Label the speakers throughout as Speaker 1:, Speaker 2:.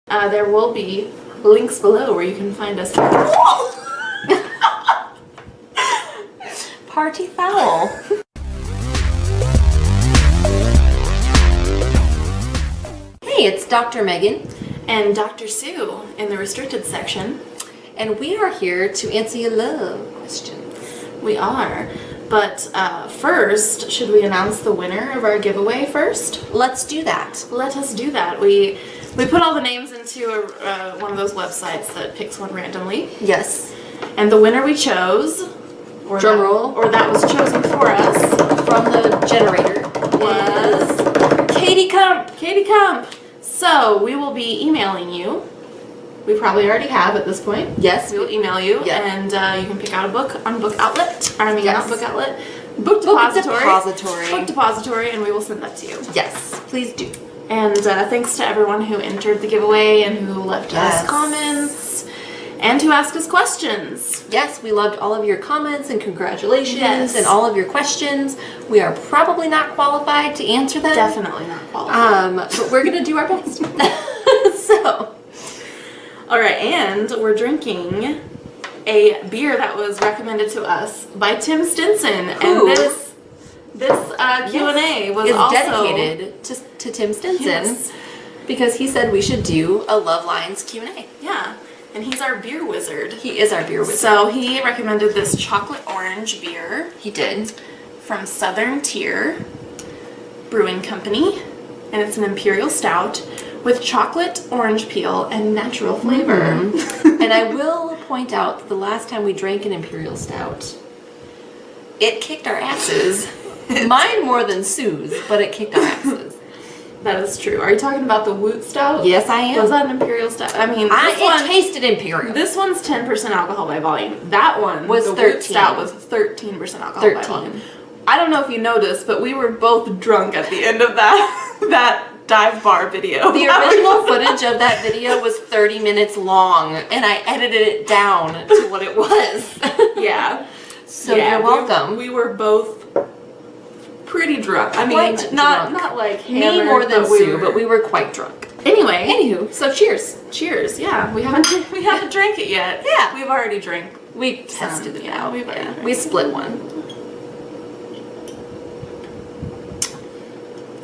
Speaker 1: There will be links below where you can find us.
Speaker 2: Party foul. Hey, it's Dr. Megan
Speaker 1: and Dr. Sue in the restricted section.
Speaker 2: And we are here to answer your love questions.
Speaker 1: We are. But first, should we announce the winner of our giveaway first?
Speaker 2: Let's do that.
Speaker 1: Let us do that. We put all the names into one of those websites that picks one randomly.
Speaker 2: Yes.
Speaker 1: And the winner we chose, or
Speaker 2: drum roll,
Speaker 1: or that was chosen for us
Speaker 2: from the generator,
Speaker 1: was Katie Kump. Katie Kump. So we will be emailing you. We probably already have at this point.
Speaker 2: Yes.
Speaker 1: We will email you, and you can pick out a book on Book Outlet. I mean, not Book Outlet. Book Depository. Book Depository, and we will send that to you.
Speaker 2: Yes, please do.
Speaker 1: And thanks to everyone who entered the giveaway and who left us comments and who asked us questions.
Speaker 2: Yes, we loved all of your comments and congratulations and all of your questions. We are probably not qualified to answer them.
Speaker 1: Definitely not qualified.
Speaker 2: But we're going to do our best. So...
Speaker 1: All right, and we're drinking a beer that was recommended to us by Tim Stinson, and this Q&A was also
Speaker 2: dedicated to Tim Stinson because he said we should do a Love Lines Q&A.
Speaker 1: Yeah, and he's our beer wizard.
Speaker 2: He is our beer wizard.
Speaker 1: So he recommended this Choklat Oranj beer.
Speaker 2: He did.
Speaker 1: From Southern Tier Brewing Company, and it's an imperial stout with chocolate, orange peel, and natural flavor.
Speaker 2: Mm-hmm. And I will point out that the last time we drank an imperial stout, it kicked our asses. Mine more than Sue's, but it kicked our asses.
Speaker 1: That is true. Are you talking about the Woot Stout?
Speaker 2: Yes, I am.
Speaker 1: Was that an imperial stout? I mean,
Speaker 2: it tasted imperial.
Speaker 1: This one's 10% alcohol by volume. That one
Speaker 2: was
Speaker 1: the
Speaker 2: 13.
Speaker 1: Woot Stout was 13% alcohol by volume. I don't know if you noticed, but we were both drunk at the end of that dive bar video.
Speaker 2: The original footage of that video was 30 minutes long, and I edited it down to what it was.
Speaker 1: Yeah.
Speaker 2: So you're welcome.
Speaker 1: We were both pretty drunk. I mean, not like hammered,
Speaker 2: me more than Sue, but we were quite drunk.
Speaker 1: Anyway.
Speaker 2: Anywho, so cheers.
Speaker 1: Cheers. Yeah, we haven't drank it yet.
Speaker 2: Yeah.
Speaker 1: We've already drank.
Speaker 2: We tested it out.
Speaker 1: We
Speaker 2: split one.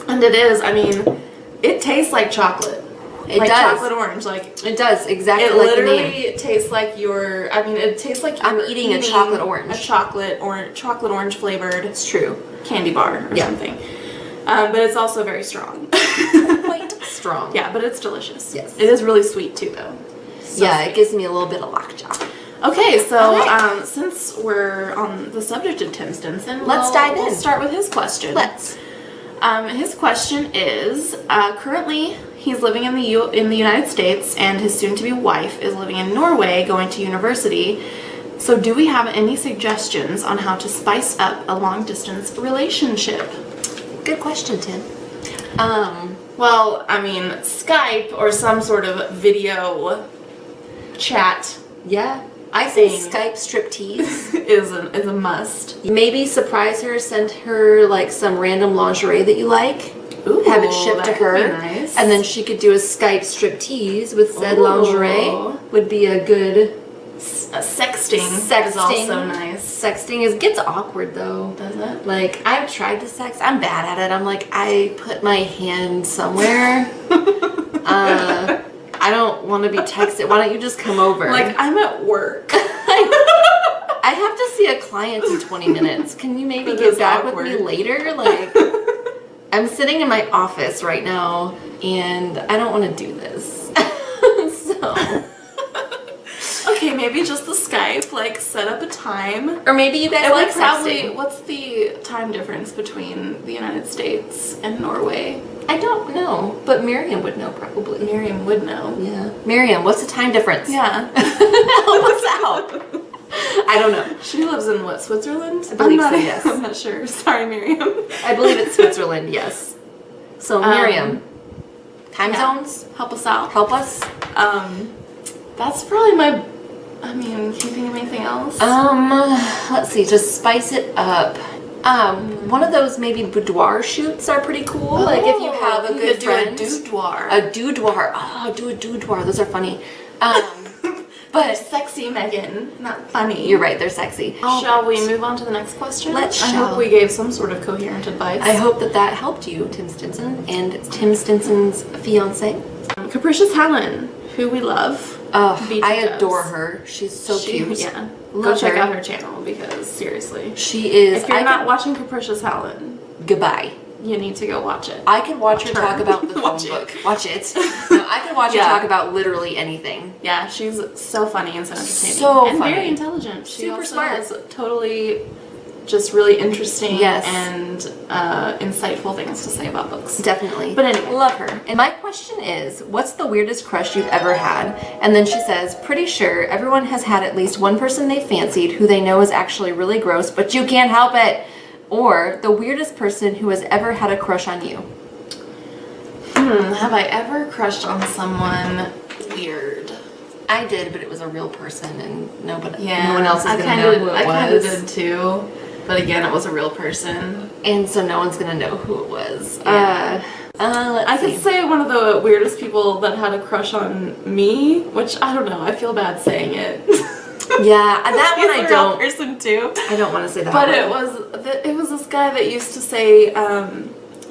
Speaker 1: And it is, I mean, it tastes like chocolate.
Speaker 2: It
Speaker 1: like
Speaker 2: does.
Speaker 1: Chocolate orange. Like
Speaker 2: it does, exactly
Speaker 1: it
Speaker 2: like the name.
Speaker 1: It literally tastes like it tastes like
Speaker 2: I'm eating a chocolate orange.
Speaker 1: A chocolate orange flavored.
Speaker 2: It's true.
Speaker 1: Candy bar or something. But it's also very strong.
Speaker 2: Quite strong.
Speaker 1: Yeah, but it's delicious.
Speaker 2: Yes.
Speaker 1: It is really sweet too, though.
Speaker 2: So sweet. It gives me a little bit of lockjaw.
Speaker 1: Okay, so since we're on the subject of Tim Stinson,
Speaker 2: let's dive in.
Speaker 1: We'll start with his question.
Speaker 2: Let's.
Speaker 1: His question is, currently he's living in the United States and his soon-to-be wife is living in Norway going to university. So do we have any suggestions on how to spice up a long-distance relationship?
Speaker 2: Good question, Tim.
Speaker 1: Well, I mean, Skype or some sort of video chat.
Speaker 2: Yeah. I think Skype striptease
Speaker 1: is a must.
Speaker 2: Maybe surprise her, send her like some random lingerie that you like.
Speaker 1: Ooh,
Speaker 2: have it shipped to her.
Speaker 1: Nice.
Speaker 2: And then she could do a Skype striptease with said lingerie. Would be a good
Speaker 1: sexting is also nice.
Speaker 2: Sexting gets awkward though.
Speaker 1: Does it?
Speaker 2: Like I've tried to sext. I'm bad at it. I'm like I put my hand somewhere. I don't want to be texted. Why don't you just come over?
Speaker 1: Like, I'm at work.
Speaker 2: I have to see a client in 20 minutes. Can you maybe get back with me later? Like, I'm sitting in my office right now, and I don't want to do this. So...
Speaker 1: Okay, maybe just the Skype, like, set up a time.
Speaker 2: Or maybe you guys like sexting.
Speaker 1: What's the time difference between the United States and Norway?
Speaker 2: I don't know, but Miriam would know probably.
Speaker 1: Miriam would know.
Speaker 2: Yeah. Miriam, what's the time difference?
Speaker 1: Yeah.
Speaker 2: Help us out. I don't know.
Speaker 1: She lives in what, Switzerland?
Speaker 2: I believe so, yes.
Speaker 1: I'm not sure. Sorry, Miriam.
Speaker 2: I believe it's Switzerland, yes. So Miriam, time zones?
Speaker 1: Help us out.
Speaker 2: Help us.
Speaker 1: That's probably my... I mean, can you think of anything else?
Speaker 2: Let's see, just spice it up. One of those maybe boudoir shoots are pretty cool. Like if you have a
Speaker 1: you
Speaker 2: good
Speaker 1: could
Speaker 2: friend.
Speaker 1: do a doudoir.
Speaker 2: A doudoir. Oh, do a doudoir. Those are funny.
Speaker 1: But sexy, Megan, not funny.
Speaker 2: You're right, they're sexy.
Speaker 1: Shall we move on to the next question?
Speaker 2: Let's
Speaker 1: I hope we gave some sort of coherent advice.
Speaker 2: I hope that helped you, Tim Stinson, and Tim Stinson's fiance.
Speaker 1: Capricious Helen, who we love.
Speaker 2: Oh,
Speaker 1: Beat
Speaker 2: I
Speaker 1: to
Speaker 2: adore
Speaker 1: Dose.
Speaker 2: her. She's so cute.
Speaker 1: Yeah. Go
Speaker 2: Love
Speaker 1: check
Speaker 2: her.
Speaker 1: out her channel because seriously.
Speaker 2: She is.
Speaker 1: If you're not watching Capricious Helen,
Speaker 2: goodbye.
Speaker 1: you need to go watch it.
Speaker 2: I can watch her
Speaker 1: her.
Speaker 2: talk about the phone
Speaker 1: Watch it.
Speaker 2: book. Watch it. No, I can watch her
Speaker 1: Yeah.
Speaker 2: talk about literally anything.
Speaker 1: Yeah, she's so funny and so entertaining.
Speaker 2: So
Speaker 1: and
Speaker 2: funny.
Speaker 1: very intelligent. She
Speaker 2: Super
Speaker 1: also
Speaker 2: smart.
Speaker 1: has totally just really interesting
Speaker 2: Yes.
Speaker 1: and insightful things to say about books.
Speaker 2: Definitely.
Speaker 1: But anyway.
Speaker 2: Love her. And my question is, what's the weirdest crush you've ever had? And then she says, pretty sure everyone has had at least one person they fancied who they know is actually really gross, but you can't help it. Or the weirdest person who has ever had a crush on you.
Speaker 1: Have I ever crushed on someone weird?
Speaker 2: I did, but it was a real person and no one
Speaker 1: Yeah,
Speaker 2: else is
Speaker 1: I
Speaker 2: going to
Speaker 1: kind
Speaker 2: know
Speaker 1: of,
Speaker 2: who it
Speaker 1: I kind of
Speaker 2: was.
Speaker 1: did too. But again, it was a real person.
Speaker 2: And so no one's going to know who it was.
Speaker 1: Yeah.
Speaker 2: Let's
Speaker 1: I
Speaker 2: see.
Speaker 1: could say one of the weirdest people that had a crush on me, which I don't know. I feel bad saying it.
Speaker 2: Yeah, that one
Speaker 1: He's
Speaker 2: I
Speaker 1: a real
Speaker 2: don't.
Speaker 1: person too.
Speaker 2: I don't want to say that.
Speaker 1: But
Speaker 2: one.
Speaker 1: it was this guy that used to say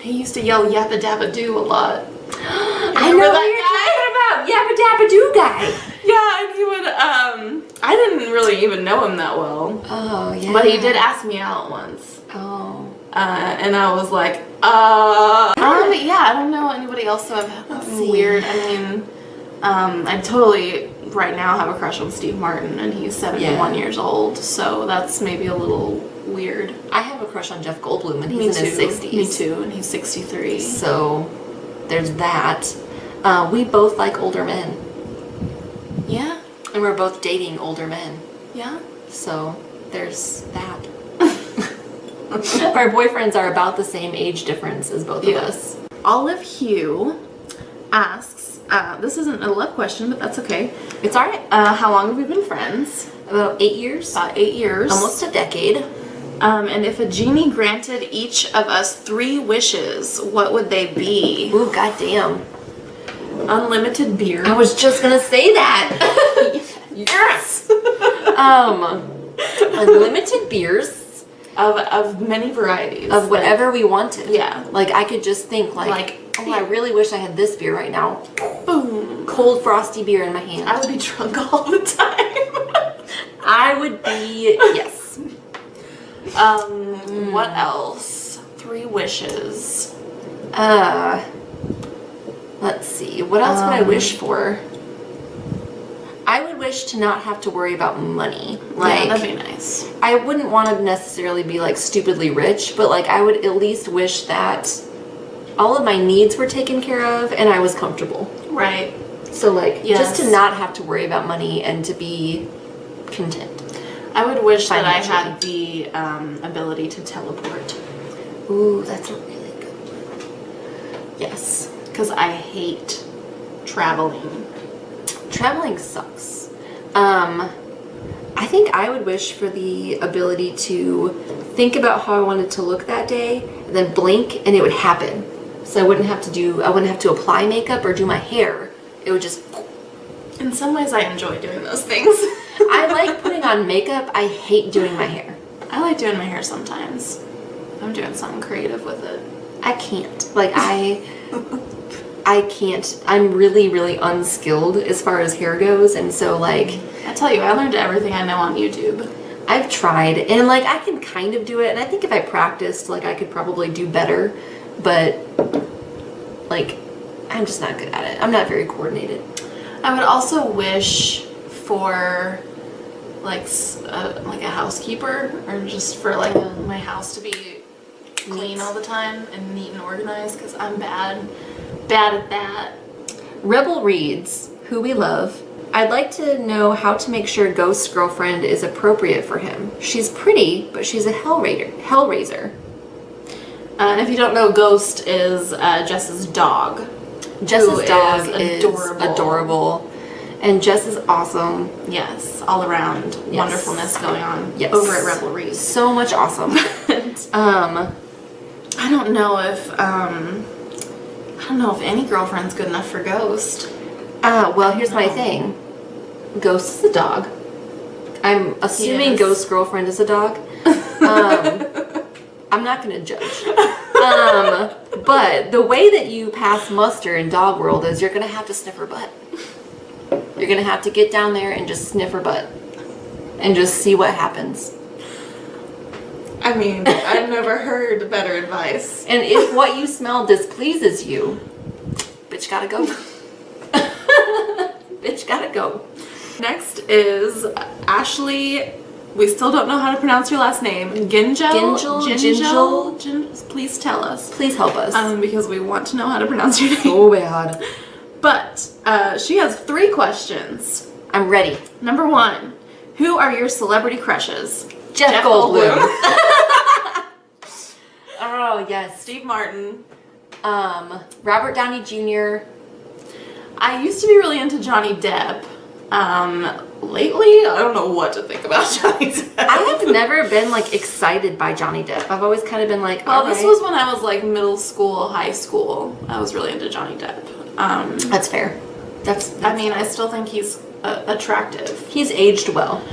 Speaker 1: he used to yell yappa dabba doo a lot.
Speaker 2: I know what you're talking about. Yabba dabba doo guy.
Speaker 1: Yeah, and he would I didn't really even know him that well.
Speaker 2: Oh yeah.
Speaker 1: But he did ask me out once.
Speaker 2: Oh.
Speaker 1: And I was like, yeah, I don't know anybody else who I've
Speaker 2: see.
Speaker 1: weird. I mean, I totally right now have a crush on Steve Martin, and he's 71 years old, so that's maybe a little weird.
Speaker 2: I have a crush on Jeff Goldblum, and
Speaker 1: Me
Speaker 2: he's in
Speaker 1: too.
Speaker 2: his 60s.
Speaker 1: Me too, and he's 63.
Speaker 2: So there's that. We both like older men,
Speaker 1: Yeah,
Speaker 2: and we're both dating older men.
Speaker 1: yeah.
Speaker 2: So there's that. Our boyfriends are about the same age difference as both of us.
Speaker 1: Olive Hugh asks, this isn't a love question, but that's okay.
Speaker 2: It's alright.
Speaker 1: How long have we been friends?
Speaker 2: About 8 years.
Speaker 1: About 8 years.
Speaker 2: Almost a decade.
Speaker 1: And if a genie granted each of us 3 wishes, what would they be?
Speaker 2: Ooh, goddamn.
Speaker 1: Unlimited beer.
Speaker 2: I was just gonna say that.
Speaker 1: Yes!
Speaker 2: Unlimited beers
Speaker 1: Of many varieties.
Speaker 2: of whatever we wanted.
Speaker 1: Yeah.
Speaker 2: Like I could just think like oh, I really wish I had this beer right now.
Speaker 1: Boom.
Speaker 2: Cold frosty beer in my hand.
Speaker 1: I would be drunk all the time.
Speaker 2: I would be yes.
Speaker 1: What else? 3 wishes.
Speaker 2: Let's see. What else would I wish for? I would wish to not have to worry about money. Like
Speaker 1: Yeah, that'd be nice.
Speaker 2: I wouldn't want to necessarily be like stupidly rich, but like I would at least wish that all of my needs were taken care of and I was comfortable.
Speaker 1: Right.
Speaker 2: So like just to
Speaker 1: Yes.
Speaker 2: not have to worry about money and to be content.
Speaker 1: I would wish that I
Speaker 2: Financially.
Speaker 1: had the ability to teleport.
Speaker 2: Ooh, that's a really good one. Yes.
Speaker 1: Because I hate traveling.
Speaker 2: Traveling sucks. I think I would wish for the ability to think about how I wanted to look that day and then blink and it would happen. So I wouldn't have to apply makeup or do my hair. It would just
Speaker 1: In some ways, I enjoy doing those things.
Speaker 2: I like putting on makeup. I hate doing my hair.
Speaker 1: I like doing my hair sometimes. I'm doing something creative with it.
Speaker 2: I can't. Like I can't. I'm really, really unskilled as far as hair goes, and so like
Speaker 1: I tell you, I learned everything I know on YouTube.
Speaker 2: I've tried, and like I can kind of do it, and I think if I practiced, like I could probably do better, but like I'm just not good at it. I'm not very coordinated.
Speaker 1: I would also wish for like a housekeeper, or just for like my house to be clean all the time and neat and organized, because I'm bad at that.
Speaker 2: Rebel reads, who we love. I'd like to know how to make sure Ghost's girlfriend is appropriate for him. She's pretty, but she's a hellraiser.
Speaker 1: And if you don't know, Ghost is Jess's dog.
Speaker 2: Jess's dog is
Speaker 1: adorable.
Speaker 2: adorable. And Jess is awesome.
Speaker 1: Yes, all around wonderfulness going on
Speaker 2: Yes.
Speaker 1: over at Rebel Reads.
Speaker 2: So much awesome. different.
Speaker 1: I don't know if any girlfriend's good enough for Ghost.
Speaker 2: Well, here's my thing. Ghost is a dog. I'm assuming
Speaker 1: Yes.
Speaker 2: Ghost's girlfriend is a dog. I'm not going to judge. But the way that you pass muster in dog world is you're going to have to sniff her butt. You're going to have to get down there and just sniff her butt. And just see what happens.
Speaker 1: I mean, I've never heard better advice.
Speaker 2: And if what you smell displeases you, bitch gotta go. Bitch gotta go.
Speaker 1: Next is Ashley. We still don't know how to pronounce your last name. Gingel. Please tell us.
Speaker 2: Please help us.
Speaker 1: Because we want to know how to pronounce your name.
Speaker 2: So bad.
Speaker 1: But she has 3 questions.
Speaker 2: I'm ready.
Speaker 1: Number 1, who are your celebrity crushes?
Speaker 2: Jeff Goldblum. Oh, yes.
Speaker 1: Steve Martin.
Speaker 2: Robert Downey Jr.
Speaker 1: I used to be really into Johnny Depp. Lately, I don't know what to think about Johnny Depp.
Speaker 2: I have never been like excited by Johnny Depp. I've always kind of been like,
Speaker 1: well,
Speaker 2: all
Speaker 1: this
Speaker 2: right.
Speaker 1: was when I was like middle school, high school. I was really into Johnny Depp.
Speaker 2: That's fair. That's
Speaker 1: I mean, I still think he's attractive.
Speaker 2: he's aged well.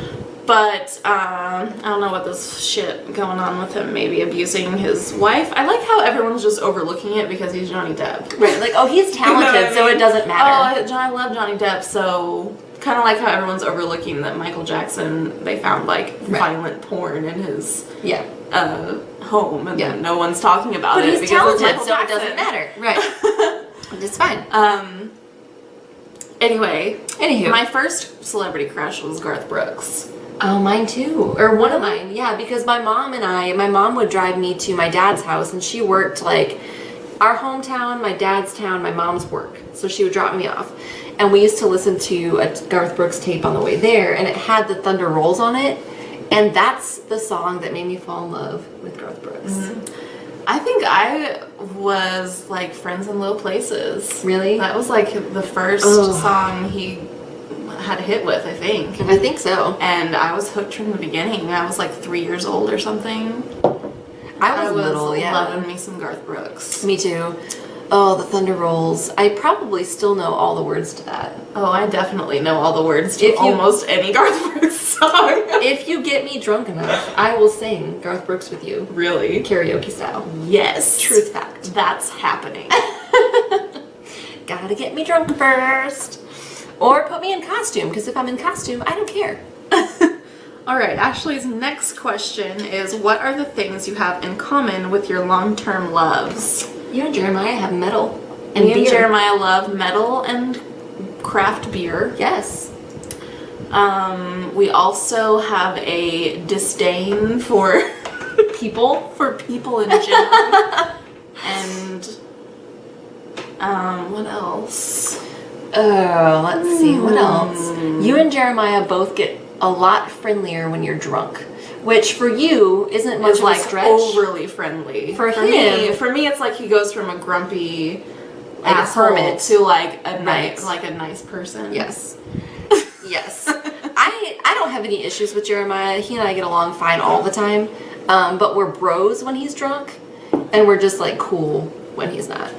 Speaker 1: But I don't know what this shit going on with him, maybe abusing his wife. I like how everyone's just overlooking it because he's Johnny Depp.
Speaker 2: Right, like, oh, he's talented, so it doesn't matter.
Speaker 1: Oh, I love Johnny Depp, so kind of like how everyone's overlooking that Michael Jackson, they found like violent porn in his home, and then no one's talking about
Speaker 2: but
Speaker 1: it
Speaker 2: he's
Speaker 1: because
Speaker 2: talented,
Speaker 1: it's
Speaker 2: so
Speaker 1: Michael
Speaker 2: it doesn't
Speaker 1: Jackson.
Speaker 2: matter. Right. It's fine.
Speaker 1: Anywho, my first celebrity crush was Garth Brooks.
Speaker 2: Oh, mine too. Or one of mine. Yeah, because my mom would drive me to my dad's house, and she worked like our hometown, my dad's town, my mom's work. So she would drop me off. And we used to listen to a Garth Brooks tape on the way there, and it had the Thunder Rolls on it. And that's the song that made me fall in love with Garth Brooks.
Speaker 1: Mm-hmm. I think I was like Friends in Low Places.
Speaker 2: Really?
Speaker 1: That was like the first song he had a hit with, I think.
Speaker 2: I think so.
Speaker 1: And I was hooked from the beginning. I was like 3 years old or something.
Speaker 2: I was little, yeah.
Speaker 1: Loving me some Garth Brooks.
Speaker 2: Me too. Oh, the Thunder Rolls. I probably still know all the words to that.
Speaker 1: Oh, I definitely know all the words to almost any Garth Brooks song.
Speaker 2: If you get me drunk enough, I will sing Garth Brooks with you.
Speaker 1: Really?
Speaker 2: Karaoke style.
Speaker 1: Yes.
Speaker 2: Truth fact.
Speaker 1: That's happening.
Speaker 2: Gotta get me drunk first. Or put me in costume, because if I'm in costume, I don't care.
Speaker 1: Alright, Ashley's next question is, what are the things you have in common with your long-term loves?
Speaker 2: You and Jeremiah have metal and
Speaker 1: Me
Speaker 2: beer.
Speaker 1: and Jeremiah love metal and craft beer.
Speaker 2: Yes.
Speaker 1: We also have a disdain for
Speaker 2: People.
Speaker 1: for people in general. And what else?
Speaker 2: Let's see, what else? You and Jeremiah both get a lot friendlier when you're drunk, which for you isn't much
Speaker 1: Is
Speaker 2: of
Speaker 1: like
Speaker 2: a stretch.
Speaker 1: overly friendly.
Speaker 2: For him-
Speaker 1: me, it's like he goes from a grumpy
Speaker 2: Like a
Speaker 1: asshole
Speaker 2: hermit.
Speaker 1: to like a
Speaker 2: Right.
Speaker 1: nice person.
Speaker 2: Yes. Yes. I don't have any issues with Jeremiah. He and I get along fine all the time. But we're bros when he's drunk, and we're just like cool when he's not.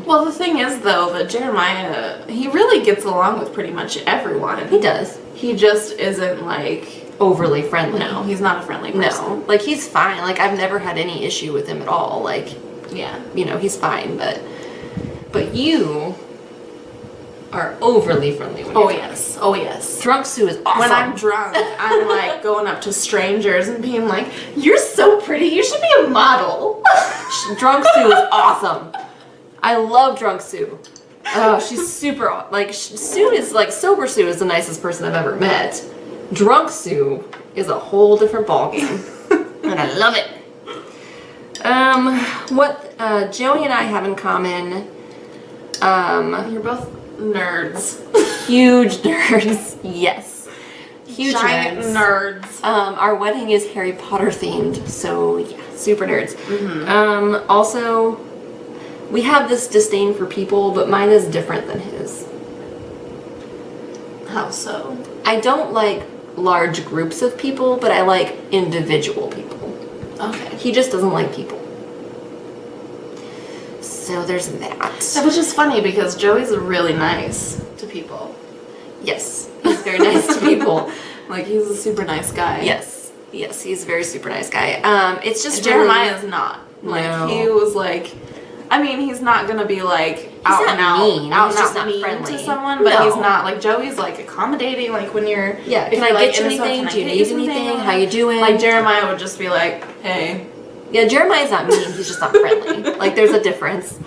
Speaker 1: Well, the thing is though that Jeremiah, he really gets along with pretty much everyone.
Speaker 2: He does.
Speaker 1: He just isn't like,
Speaker 2: Overly friendly.
Speaker 1: no, he's not a friendly person.
Speaker 2: No. Like, he's fine. Like, I've never had any issue with him at all. Like,
Speaker 1: Yeah.
Speaker 2: you know, he's fine, but you are overly friendly when you're drunk.
Speaker 1: Oh yes.
Speaker 2: Drunk Sue is awesome.
Speaker 1: When I'm drunk, I'm like going up to strangers and being like, "You're so pretty. You should be a model."
Speaker 2: Drunk Sue is awesome. I love Drunk Sue. Oh, she's super, like, Sue is, like, Sober Sue is the nicest person I've ever met. Drunk Sue is a whole different ballgame. And I love it. What Joey and I have in common,
Speaker 1: You're both nerds.
Speaker 2: huge nerds. Yes. Huge
Speaker 1: Giant nerds.
Speaker 2: Our wedding is Harry Potter themed, so yeah, super nerds. Also, we have this disdain for people, but mine is different than his.
Speaker 1: How so?
Speaker 2: I don't like large groups of people, but I like individual people.
Speaker 1: Okay.
Speaker 2: He just doesn't like people. So there's that.
Speaker 1: That was just funny because Joey's really nice to people.
Speaker 2: Yes, he's very nice to people.
Speaker 1: Like, he's a super nice guy.
Speaker 2: Yes, he's a very super nice guy. It's just
Speaker 1: Jeremiah's not. Like,
Speaker 2: No.
Speaker 1: he was like, I mean, he's not gonna be like
Speaker 2: He's
Speaker 1: out
Speaker 2: not
Speaker 1: and out,
Speaker 2: mean.
Speaker 1: out
Speaker 2: He's
Speaker 1: and
Speaker 2: just
Speaker 1: out
Speaker 2: not
Speaker 1: mean
Speaker 2: friendly.
Speaker 1: to someone, but
Speaker 2: No.
Speaker 1: he's not like Joey's like accommodating. Like when you're
Speaker 2: Yeah,
Speaker 1: if
Speaker 2: can I
Speaker 1: you're,
Speaker 2: get
Speaker 1: like,
Speaker 2: you
Speaker 1: in the
Speaker 2: anything?
Speaker 1: can I
Speaker 2: Do you
Speaker 1: get
Speaker 2: need
Speaker 1: something?
Speaker 2: anything? How you doing?
Speaker 1: Like Jeremiah would just be like, hey.
Speaker 2: Yeah, Jeremiah's not mean. He's just not friendly. Like, there's a difference.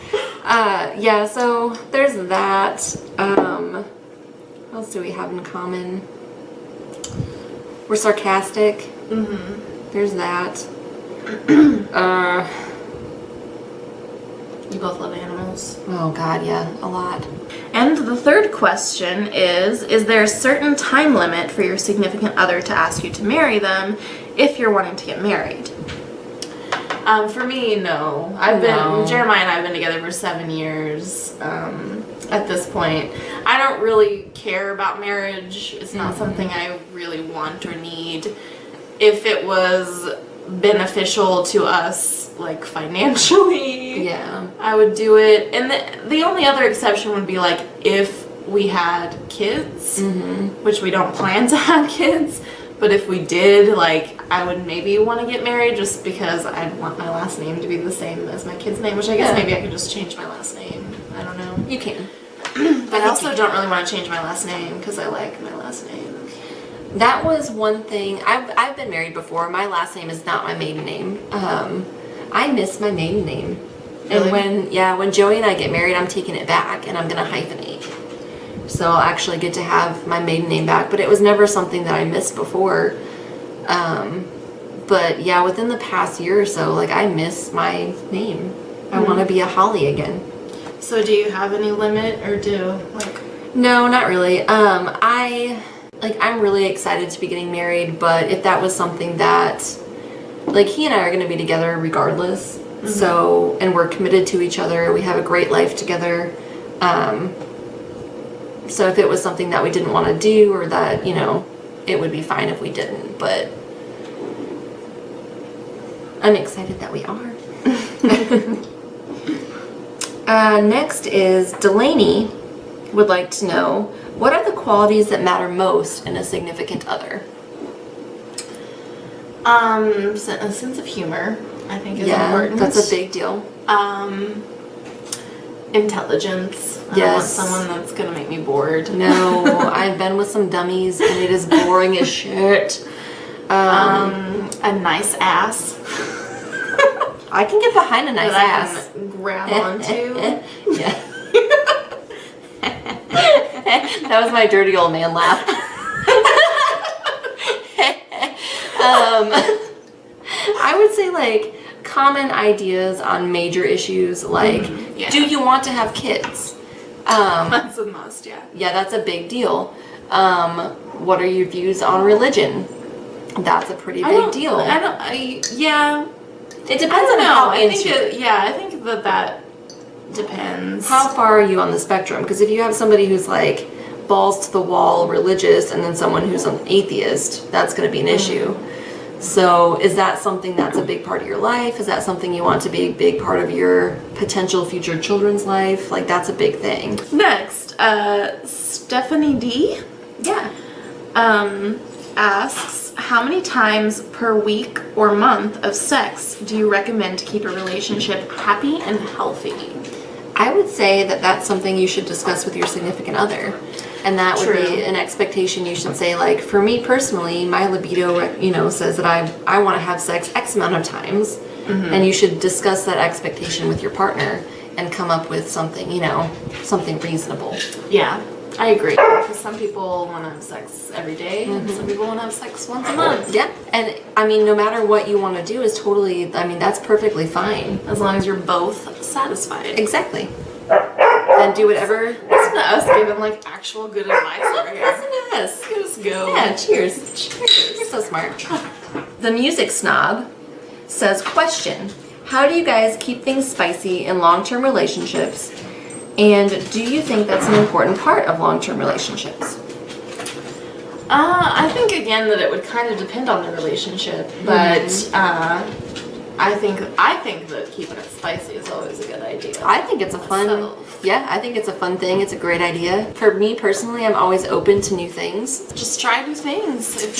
Speaker 2: Yeah, so there's that. What else do we have in common? We're sarcastic.
Speaker 1: Mm-hmm.
Speaker 2: There's that.
Speaker 1: You both love animals.
Speaker 2: Oh, God, yeah, a lot.
Speaker 1: And the third question is there a certain time limit for your significant other to ask you to marry them if you're wanting to get married? For me, no. Jeremiah and I have been together for 7 years. At this point, I don't really care about marriage. It's not something I really want or need. If it was beneficial to us, like financially,
Speaker 2: Yeah.
Speaker 1: I would do it. And the only other exception would be like if we had kids, which we don't plan to have kids. But if we did, like, I would maybe want to get married just because I'd want my last name to be the same as my kid's name, which I guess maybe I could just change my last name. I don't know.
Speaker 2: You can.
Speaker 1: But I also don't really want to change my last name because I like my last name.
Speaker 2: That was one thing. I've been married before. My last name is not my maiden name. I miss my maiden name.
Speaker 1: Really?
Speaker 2: And when Joey and I get married, I'm taking it back and I'm going to hyphenate. So I'll actually get to have my maiden name back. But it was never something that I missed before. But yeah, within the past year or so, like, I miss my name. I want to be a Holly again.
Speaker 1: So do you have any limit or
Speaker 2: No, not really. I'm really excited to be getting married, but if that was something that, like, he and I are going to be together regardless. So, and we're committed to each other. We have a great life together. So if it was something that we didn't want to do or that, it would be fine if we didn't, but I'm excited that we are. Next is Delaney would like to know, what are the qualities that matter most in a significant other?
Speaker 1: a sense of humor, I think, is important.
Speaker 2: That's a big deal.
Speaker 1: Intelligence. I don't want someone that's gonna make me bored.
Speaker 2: No, I've been with some dummies and it is boring as shit.
Speaker 1: A nice ass.
Speaker 2: I can get behind a nice ass.
Speaker 1: I can grab onto.
Speaker 2: Yeah. That was my dirty old man laugh. I would say, like, common ideas on major issues, like, do you want to have kids?
Speaker 1: That's a must, yeah.
Speaker 2: Yeah, that's a big deal. What are your views on religion? That's a pretty big deal. It depends on how into it.
Speaker 1: I think that depends.
Speaker 2: How far are you on the spectrum? Because if you have somebody who's like balls to the wall religious and then someone who's an atheist, that's going to be an issue. So is that something that's a big part of your life? Is that something you want to be a big part of your potential future children's life? Like, that's a big thing.
Speaker 1: Next, Stephanie D.
Speaker 2: Yeah.
Speaker 1: Asks, how many times per week or month of sex do you recommend to keep a relationship happy and healthy?
Speaker 2: I would say that that's something you should discuss with your significant other. And that would be an expectation you should say, like, for me personally, my libido, says that I want to have sex X amount of times. And you should discuss that expectation with your partner and come up with something, something reasonable.
Speaker 1: Yeah, I agree. Because some people want to have sex every day, and some people want to have sex once a month.
Speaker 2: Yeah, and I mean, no matter what you want to do is totally, that's perfectly fine.
Speaker 1: As long as you're both satisfied.
Speaker 2: Exactly. Then do whatever.
Speaker 1: Listen to us giving, like, actual good advice over here.
Speaker 2: Listen to us.
Speaker 1: Just go.
Speaker 2: Yeah, cheers. Cheers. You're so smart. The Music Snob says, question, how do you guys keep things spicy in long-term relationships? And do you think that's an important part of long-term relationships?
Speaker 1: I think, again, that it would kind of depend on the relationship. But I think that keeping it spicy is always a good idea.
Speaker 2: I think it's a fun, I think it's a fun thing. It's a great idea. For me personally, I'm always open to new things.
Speaker 1: Just try new things. If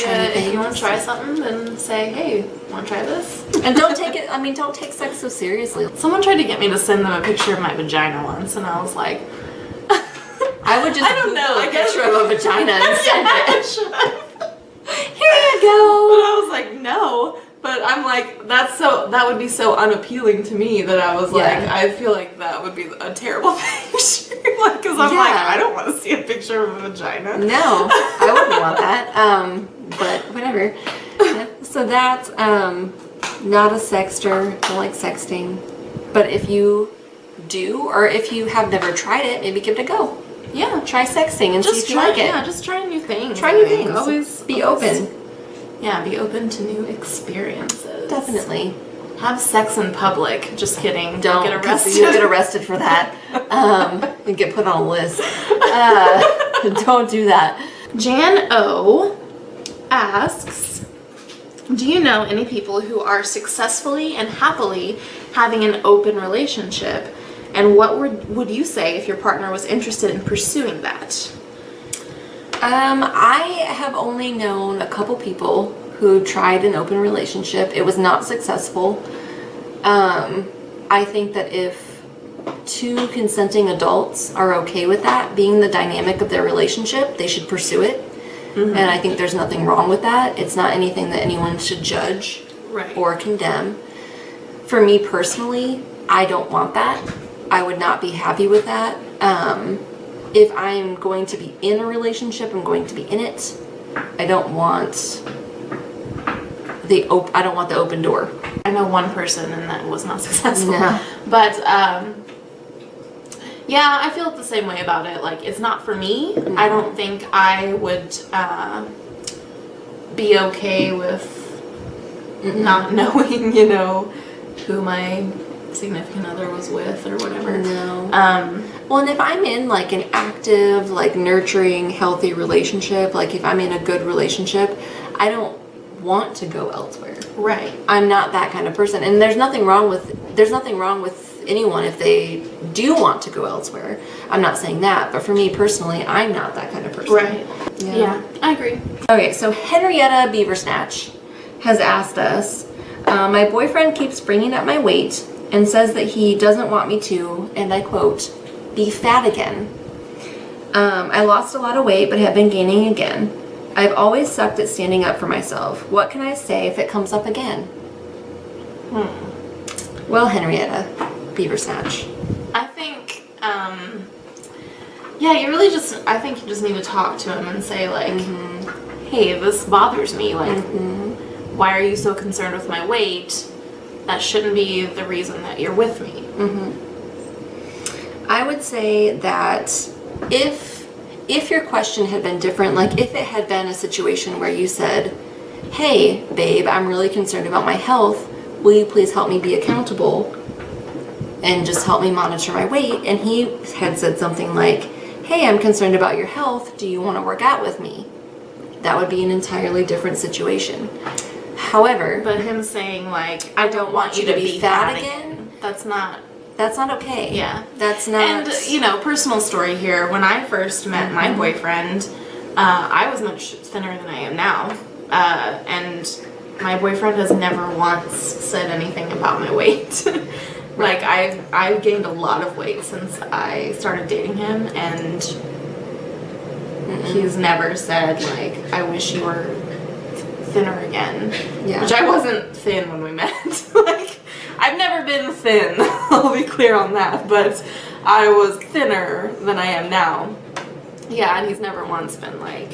Speaker 1: you want to try something, then say, hey, want to try this?
Speaker 2: And don't take it, don't take sex so seriously.
Speaker 1: Someone tried to get me to send them a picture of my vagina once, and I was like,
Speaker 2: I would just Google a picture of a vagina and send it.
Speaker 1: Here you go. But I was like, no. But I'm like, that would be so unappealing to me that I was like, I feel like that would be a terrible picture. Like, because I'm like, I don't want to see a picture of a vagina.
Speaker 2: No, I wouldn't want that. But whatever. So that's not a sexter. Don't like sexting. But if you do, or if you have never tried it, maybe give it a go.
Speaker 1: Yeah,
Speaker 2: try sexting and see if you like it.
Speaker 1: Yeah, just try new things.
Speaker 2: Try new things.
Speaker 1: Always
Speaker 2: be open.
Speaker 1: Yeah, be open to new experiences.
Speaker 2: Definitely.
Speaker 1: Have sex in public. Just kidding.
Speaker 2: Don't
Speaker 1: get arrested.
Speaker 2: You'll get arrested for that. And get put on a list. Don't do that.
Speaker 1: Jan O asks, do you know any people who are successfully and happily having an open relationship? And what would you say if your partner was interested in pursuing that?
Speaker 2: I have only known a couple people who tried an open relationship. It was not successful. I think that if two consenting adults are okay with that, being the dynamic of their relationship, they should pursue it. Mm-hmm. And I think there's nothing wrong with that. It's not anything that anyone should judge or condemn. For me personally, I don't want that. I would not be happy with that. If I'm going to be in a relationship, I'm going to be in it. I don't want the open door.
Speaker 1: I know one person and that was not successful.
Speaker 2: No.
Speaker 1: But yeah, I feel the same way about it. Like, it's not for me. Mm-hmm. I don't think I would be okay with not knowing, who my significant other was with or whatever.
Speaker 2: No. Well, and if I'm in like an active, like nurturing, healthy relationship, like if I'm in a good relationship, I don't want to go elsewhere.
Speaker 1: Right.
Speaker 2: I'm not that kind of person. And there's nothing wrong with anyone if they do want to go elsewhere. I'm not saying that, but for me personally, I'm not that kind of person.
Speaker 1: Right. Yeah, I agree.
Speaker 2: Okay, so Henrietta Beaversnatch has asked us, my boyfriend keeps bringing up my weight and says that he doesn't want me to, and I quote, be fat again. I lost a lot of weight but have been gaining again. I've always sucked at standing up for myself. What can I say if it comes up again? Well, Henrietta Beaversnatch.
Speaker 1: I think, I think you just need to talk to him and say, like, hey, this bothers me. Like, why are you so concerned with my weight? That shouldn't be the reason that you're with me.
Speaker 2: I would say that if your question had been different, like if it had been a situation where you said, hey, babe, I'm really concerned about my health. Will you please help me be accountable and just help me monitor my weight? And he had said something like, hey, I'm concerned about your health. Do you want to work out with me? That would be an entirely different situation. However,
Speaker 1: but him saying like, I don't want you to be fat again, that's not
Speaker 2: okay.
Speaker 1: Yeah.
Speaker 2: That's not.
Speaker 1: And, personal story here. When I first met my boyfriend, I was much thinner than I am now. And my boyfriend has never once said anything about my weight. Like, I've gained a lot of weight since I started dating him, and he's never said, like, I wish you were thinner again. Yeah. Which I wasn't thin when we met. Like, I've never been thin, I'll be clear on that, but I was thinner than I am now. Yeah, and he's never once been like,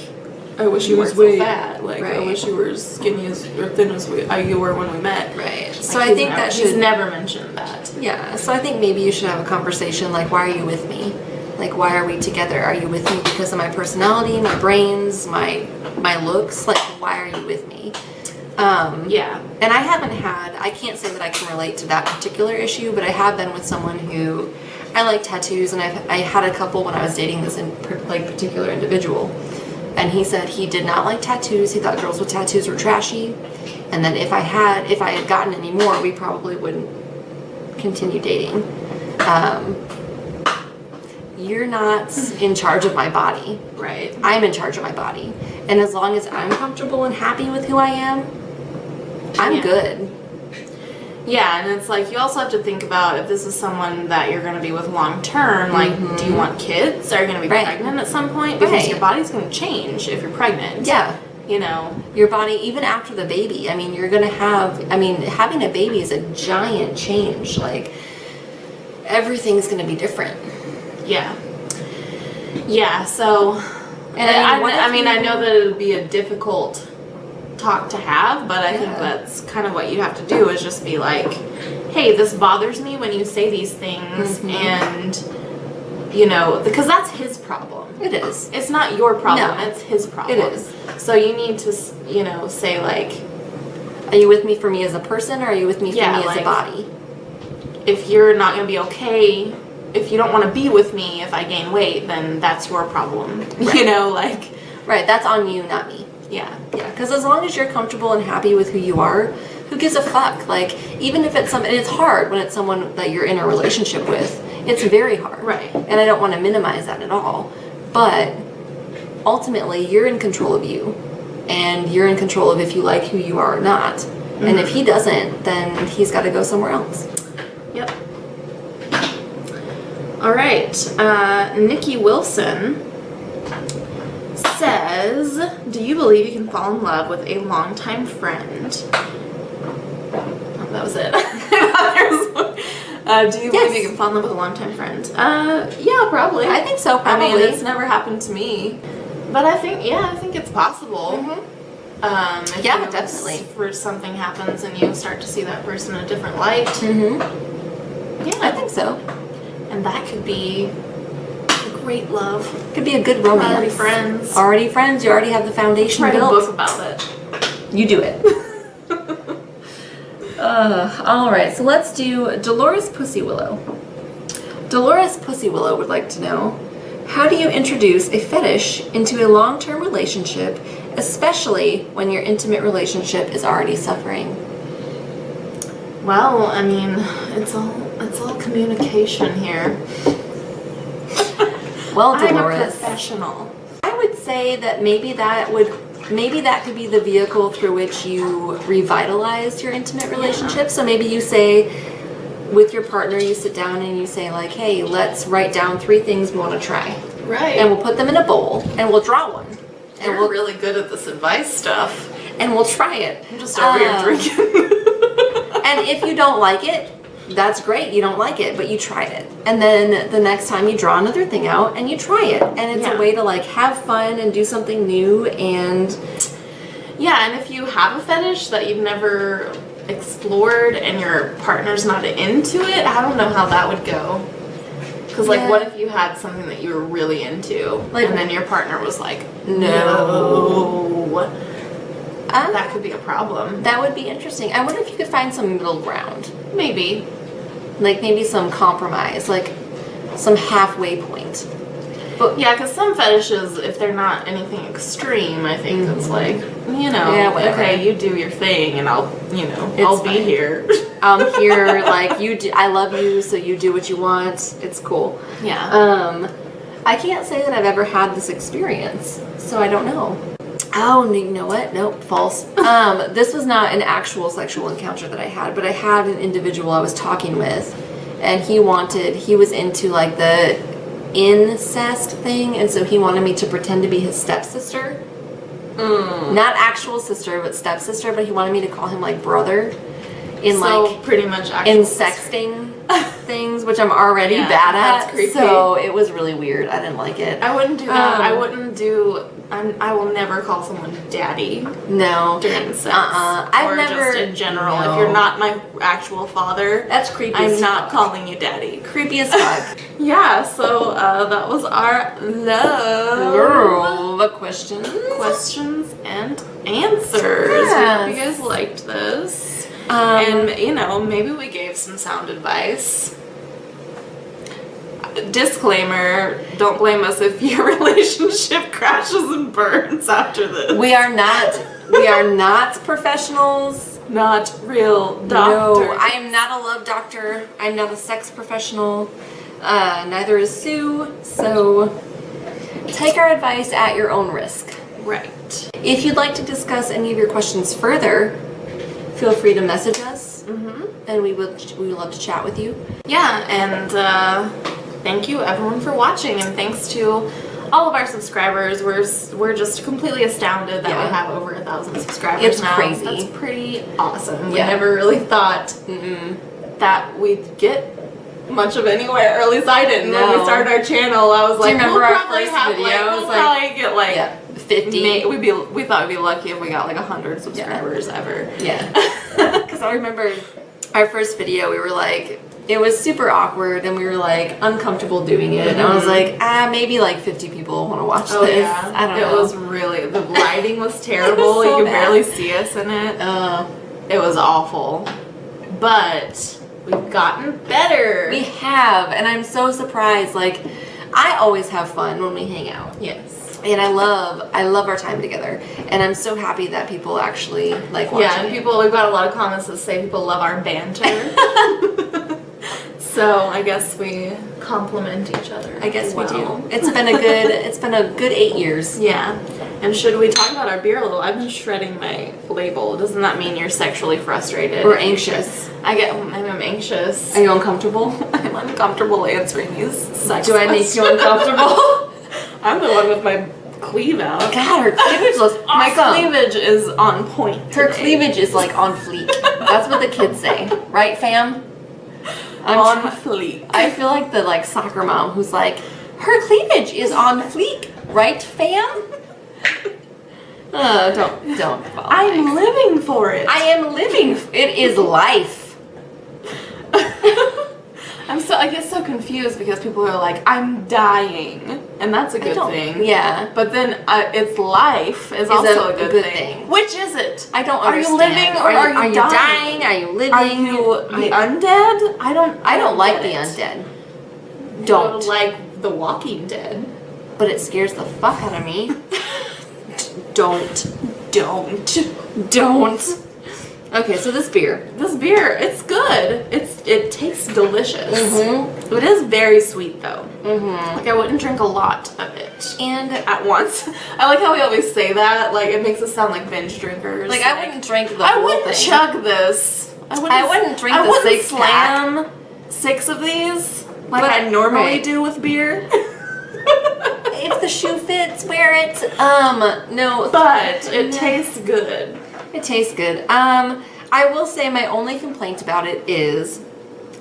Speaker 1: I wish you weren't so fat. Like, I wish you were as skinny as or thin as you were when we met.
Speaker 2: Right.
Speaker 1: So I think that he's never mentioned that.
Speaker 2: Yeah. So I think maybe you should have a conversation like, why are you with me? Like, why are we together? Are you with me because of my personality, my brains, my looks? Like, why are you with me?
Speaker 1: Yeah.
Speaker 2: And I can't say that I can relate to that particular issue, but I have been with someone who, I like tattoos, and I had a couple when I was dating this particular individual. And he said he did not like tattoos. He thought girls with tattoos were trashy. And then if I had gotten any more, we probably wouldn't continue dating. You're not in charge of my body.
Speaker 1: Right.
Speaker 2: I'm in charge of my body. And as long as I'm comfortable and happy with who I am, I'm good.
Speaker 1: Yeah, and it's like you also have to think about if this is someone that you're going to be with long term, like do you want kids? Are you going to be pregnant at some point? Because your body's going to change if you're pregnant.
Speaker 2: Yeah.
Speaker 1: You know,
Speaker 2: your body, even after the baby, I mean, you're going to having a baby is a giant change. Like, everything's going to be different.
Speaker 1: Yeah. Yeah, so, and I know that it would be a difficult talk to have, but I think that's kind of what you have to do is just be like, hey, this bothers me when you say these things, and, you know, because that's his problem.
Speaker 2: It is.
Speaker 1: It's not your problem, it's his problem.
Speaker 2: It is.
Speaker 1: So you need to, you know, say like,
Speaker 2: are you with me for me as a person, or are you with me for me as a body?
Speaker 1: If you're not going to be okay, if you don't want to be with me if I gain weight, then that's your problem. Right. You know, like...
Speaker 2: Right, that's on you, not me.
Speaker 1: Yeah.
Speaker 2: Yeah, because as long as you're comfortable and happy with who you are, who gives a fuck? Like, even if it's and it's hard when it's someone that you're in a relationship with. It's very hard.
Speaker 1: Right.
Speaker 2: And I don't want to minimize that at all. But ultimately, you're in control of you. And you're in control of if you like who you are or not. Mm-hmm. And if he doesn't, then he's got to go somewhere else.
Speaker 1: Yep. All right. Nikki Wilson says, do you believe you can fall in love with a longtime friend? Oh, that was it. Do you believe you can fall in love with a longtime friend? Yeah, probably.
Speaker 2: I think so, probably.
Speaker 1: I mean, it's never happened to me. But I think it's possible.
Speaker 2: Mm-hmm. Definitely.
Speaker 1: For something happens and you start to see that person in a different light.
Speaker 2: Mm-hmm.
Speaker 1: Yeah.
Speaker 2: I think so.
Speaker 1: And that could be a great love.
Speaker 2: Could be a good romance.
Speaker 1: Already friends.
Speaker 2: Already friends. You already have the foundation built.
Speaker 1: Write a book about it.
Speaker 2: You do it. All right, so let's do Dolores Pussywillow. Dolores Pussywillow would like to know, how do you introduce a fetish into a long-term relationship, especially when your intimate relationship is already suffering?
Speaker 1: Well, I mean, it's all communication here.
Speaker 2: Well, Dolores,
Speaker 1: I'm a professional.
Speaker 2: I would say that maybe that could be the vehicle through which you revitalize your intimate relationship. So maybe you say, with your partner, you sit down and you say like, hey, let's write down 3 things we want to try.
Speaker 1: Right.
Speaker 2: And we'll put them in a bowl and we'll draw one. And
Speaker 1: we're really good at this advice stuff.
Speaker 2: And we'll try it.
Speaker 1: I'm just over here drinking.
Speaker 2: And if you don't like it, that's great. You don't like it, but you tried it. And then the next time you draw another thing out and you try it. And it's a way to like have fun and do something new. And
Speaker 1: yeah, and if you have a fetish that you've never explored and your partner's not into it, I don't know how that would go. Because like, what if you had something that you were really into, like, and then your partner was like, no. That could be a problem.
Speaker 2: That would be interesting. I wonder if you could find some middle ground.
Speaker 1: Maybe.
Speaker 2: Like maybe some compromise, like some halfway point.
Speaker 1: But yeah, because some fetishes, if they're not anything extreme, I think it's like, you know, okay, you do your thing and I'll be here.
Speaker 2: I'm here, like, I love you, so you do what you want. It's cool.
Speaker 1: Yeah.
Speaker 2: I can't say that I've ever had this experience, so I don't know. Oh, you know what? Nope, false. This was not an actual sexual encounter that I had, but I had an individual I was talking with, and he was into like the incest thing, and so he wanted me to pretend to be his stepsister. Not actual sister, but stepsister, but he wanted me to call him like brother in
Speaker 1: pretty much
Speaker 2: in sexting things, which I'm already bad at.
Speaker 1: That's creepy.
Speaker 2: So it was really weird. I didn't like it.
Speaker 1: I wouldn't do that. I will never call someone daddy.
Speaker 2: No.
Speaker 1: During sex.
Speaker 2: I've never.
Speaker 1: Just in general. No. If you're not my actual father,
Speaker 2: that's creepy.
Speaker 1: I'm not calling you daddy.
Speaker 2: Creepy as fuck.
Speaker 1: Yeah. So that was our
Speaker 2: love questions
Speaker 1: and answers.
Speaker 2: Yes.
Speaker 1: Hope you guys liked this. And maybe we gave some sound advice. disclaimer, don't blame us if your relationship crashes and burns after this.
Speaker 2: We are not professionals.
Speaker 1: Not real doctors.
Speaker 2: No, I am not a love doctor. I'm not a sex professional. Neither is Sue. So take our advice at your own risk.
Speaker 1: Right.
Speaker 2: If you'd like to discuss any of your questions further, feel free to message us, and we would love to chat with you.
Speaker 1: Yeah, and thank you everyone for watching, and thanks to all of our subscribers. We're just completely astounded that we have over 1,000 subscribers
Speaker 2: It's
Speaker 1: now.
Speaker 2: crazy.
Speaker 1: That's pretty awesome. We
Speaker 2: Yeah.
Speaker 1: never really thought that we'd get much of anywhere, or at least I didn't. When we
Speaker 2: No.
Speaker 1: started our channel, I was
Speaker 2: Do you
Speaker 1: like,
Speaker 2: remember
Speaker 1: we'll
Speaker 2: our
Speaker 1: probably
Speaker 2: first
Speaker 1: have
Speaker 2: video?
Speaker 1: like,
Speaker 2: It was
Speaker 1: we'll
Speaker 2: like-
Speaker 1: probably get like
Speaker 2: 50.
Speaker 1: we thought we'd be lucky if we got like 100 subscribers ever.
Speaker 2: Yeah. Because I remember our first video, we were like, it was super awkward, and we were like uncomfortable doing it. And I was like, maybe like 50 people want to watch
Speaker 1: Oh
Speaker 2: this.
Speaker 1: yeah,
Speaker 2: I don't know.
Speaker 1: It was really, the lighting was terrible.
Speaker 2: so
Speaker 1: You could
Speaker 2: bad.
Speaker 1: barely see us in it. It was awful. But we've gotten better.
Speaker 2: We have, and I'm so surprised. Like, I always have fun when we hang out.
Speaker 1: Yes.
Speaker 2: And I love our time together, and I'm so happy that people actually like watching.
Speaker 1: Yeah, and we've got a lot of comments that say people love our banter. So I guess we compliment each other.
Speaker 2: I guess we
Speaker 1: well.
Speaker 2: do. It's been a good 8 years.
Speaker 1: Yeah. And should we talk about our beer a little? I've been shredding my label. Doesn't that mean you're sexually frustrated?
Speaker 2: Or anxious.
Speaker 1: I'm anxious.
Speaker 2: Are you uncomfortable?
Speaker 1: I'm uncomfortable answering these sex
Speaker 2: Do I make you uncomfortable?
Speaker 1: I'm the one with my cleave out.
Speaker 2: God, her cleavage looks awesome.
Speaker 1: My cleavage is on point.
Speaker 2: Her
Speaker 1: today.
Speaker 2: cleavage is like on fleek. That's what the kids say, right, fam?
Speaker 1: On fleek.
Speaker 2: I feel like the soccer mom who's like, her cleavage is on fleek, right, fam? Don't follow
Speaker 1: I'm
Speaker 2: me.
Speaker 1: living for it.
Speaker 2: I am living. It is life.
Speaker 1: I get so confused because people are like, I'm dying, and that's a good thing.
Speaker 2: Yeah.
Speaker 1: But then it's life is also a good thing. Which is it?
Speaker 2: I don't
Speaker 1: Are you
Speaker 2: understand.
Speaker 1: living or are you dying?
Speaker 2: Are you living?
Speaker 1: Are you the undead? I don't
Speaker 2: like
Speaker 1: get
Speaker 2: the
Speaker 1: it.
Speaker 2: undead.
Speaker 1: You
Speaker 2: Don't.
Speaker 1: like The Walking Dead.
Speaker 2: But it scares the fuck out of me. Don't. Okay, so this beer.
Speaker 1: It's good. It tastes delicious.
Speaker 2: Mm-hmm.
Speaker 1: It is very sweet though. Like I wouldn't drink a lot of it
Speaker 2: And
Speaker 1: at once. I like how we always say that. Like it makes us sound like binge drinkers.
Speaker 2: I wouldn't drink the
Speaker 1: I
Speaker 2: whole
Speaker 1: wouldn't
Speaker 2: thing.
Speaker 1: chug this. I
Speaker 2: wouldn't drink
Speaker 1: I
Speaker 2: the
Speaker 1: wouldn't
Speaker 2: six
Speaker 1: slam 6 of these like
Speaker 2: But-
Speaker 1: I normally
Speaker 2: right.
Speaker 1: do with beer.
Speaker 2: If the shoe fits, wear it. No.
Speaker 1: But it tastes good.
Speaker 2: It tastes good. I will say my only complaint about it is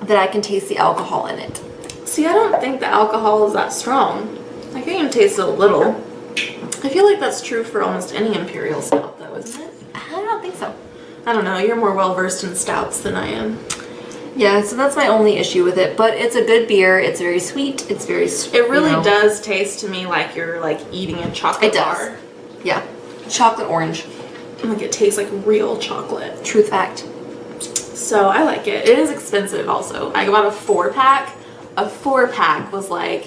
Speaker 2: that I can taste the alcohol in it.
Speaker 1: See, I don't think the alcohol is that strong. I can even taste it a little. I feel like that's true for almost any imperial stout though, isn't it?
Speaker 2: I don't think so.
Speaker 1: I don't know, you're more well versed in stouts than I am.
Speaker 2: Yeah, so that's my only issue with it. But it's a good beer. It's very sweet. It's very
Speaker 1: It really does taste to me like you're like eating a chocolate bar.
Speaker 2: Yeah. Chocolate orange.
Speaker 1: Like it tastes like real chocolate.
Speaker 2: Truth fact.
Speaker 1: So I like it. It is expensive also. I bought a 4-pack. A 4-pack was like,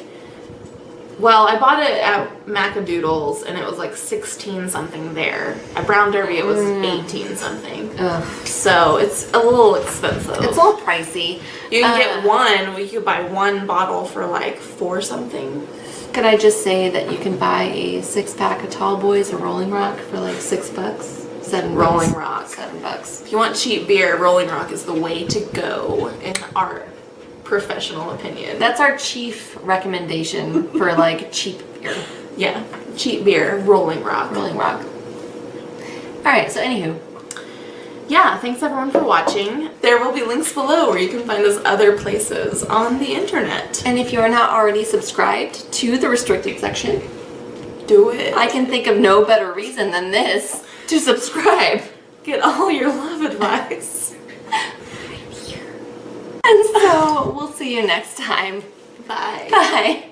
Speaker 1: well, I bought it at Macadoodles and it was like 16 something there. At Brown Derby it was 18 something.
Speaker 2: Ugh.
Speaker 1: So it's a little expensive.
Speaker 2: It's a little pricey.
Speaker 1: You can get one, we could buy one bottle for like 4 something.
Speaker 2: Could I just say that you can buy a 6-pack of Tall Boys or Rolling Rock for like $6? $7.
Speaker 1: Rolling Rock.
Speaker 2: $7.
Speaker 1: If you want cheap beer, Rolling Rock is the way to go in our professional opinion.
Speaker 2: That's our chief recommendation for like cheap beer.
Speaker 1: Yeah, cheap beer, Rolling Rock.
Speaker 2: Rolling Rock. Alright, so anywho.
Speaker 1: Yeah, thanks everyone for watching. There will be links below where you can find us other places on the internet.
Speaker 2: And if you are not already subscribed to the restricted section,
Speaker 1: Do it.
Speaker 2: I can think of no better reason than this to subscribe.
Speaker 1: Get all your love advice.
Speaker 2: And so we'll see you next time.
Speaker 1: Bye.
Speaker 2: Bye.